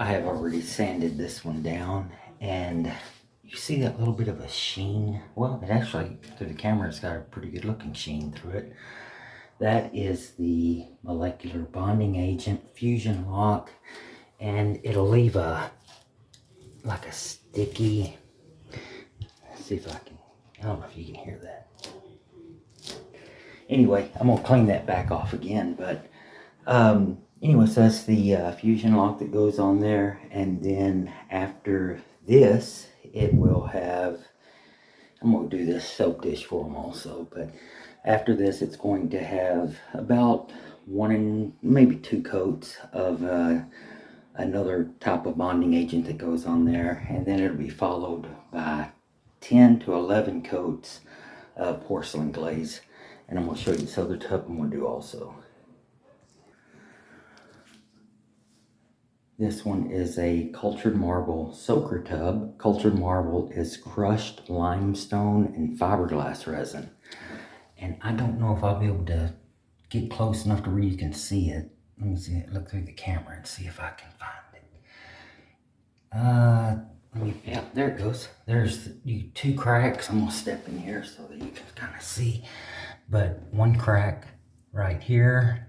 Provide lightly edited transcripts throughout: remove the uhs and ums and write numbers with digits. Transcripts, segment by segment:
I have already sanded this one down, and you see that little bit of a sheen. Well, it actually, through the camera, it's got a pretty good looking sheen through it. That is the molecular bonding agent fusion lock, and it'll leave like a sticky, let's see if I don't know if you can hear that. Anyway, I'm gonna clean that back off again, but anyway, so that's the fusion lock that goes on there, and then after this, it will have, I'm going to do this soap dish for them also, but after this, it's going to have about 1 and maybe 2 coats of another type of bonding agent that goes on there, and then it'll be followed by 10 to 11 coats of porcelain glaze. And I'm going to show you this other tub I'm going to do also. This one is a cultured marble soaker tub. Cultured marble is crushed limestone and fiberglass resin. And I don't know if I'll be able to get close enough to where you can see it. Let me see it, look through the camera and see if I can find it. Yeah, there it goes. There's 2 cracks. I'm gonna step in here so that you can kind of see. But 1 crack right here,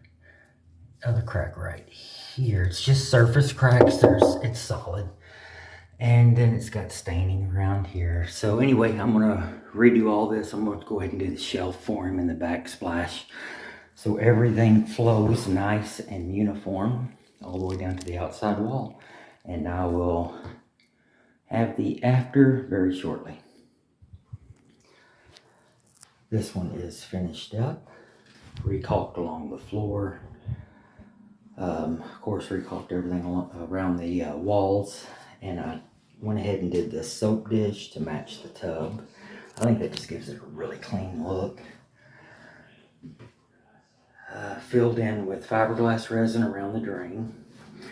other crack right here. It's just surface cracks. It's solid, and then it's got staining around here. So anyway, I'm gonna redo all this. I'm gonna go ahead and do the shelf for him in the backsplash, so everything flows nice and uniform all the way down to the outside wall. And I will have the after very shortly. This one is finished up, recalked along the floor. Of course, recalked everything around the walls, and I went ahead and did the soap dish to match the tub. I think that just gives it a really clean look. Filled in with fiberglass resin around the drain.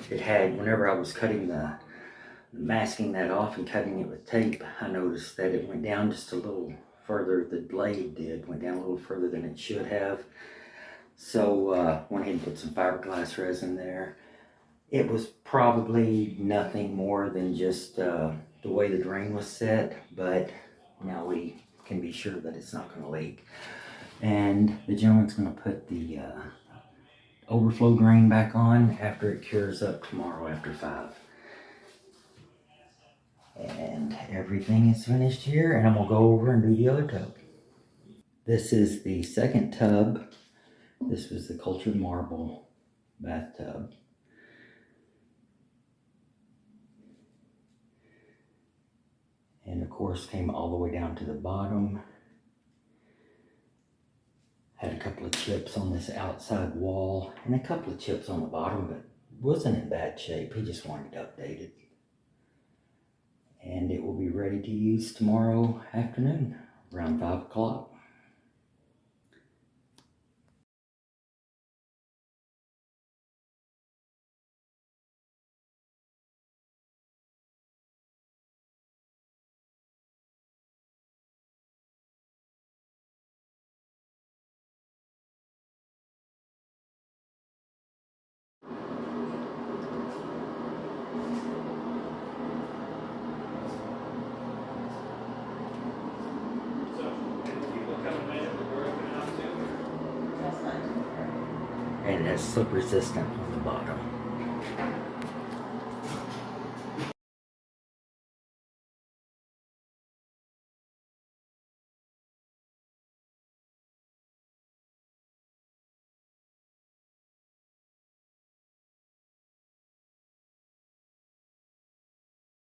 It had, whenever I was cutting masking that off and cutting it with tape, I noticed that it went down just a little further. The blade went down a little further than it should have. So went ahead and put some fiberglass resin there. It was probably nothing more than just the way the drain was set, but now we can be sure that it's not going to leak. And the gentleman's going to put the overflow drain back on after it cures up tomorrow after 5. And everything is finished here, and I'm going to go over and do the other tub. This is the second tub. This was the cultured marble bathtub. And of course came all the way down to the bottom. Had a couple of chips on this outside wall and a couple of chips on the bottom, but wasn't in bad shape. He just wanted it updated. And it will be ready to use tomorrow afternoon around 5 o'clock. And it has slip resistant on the bottom.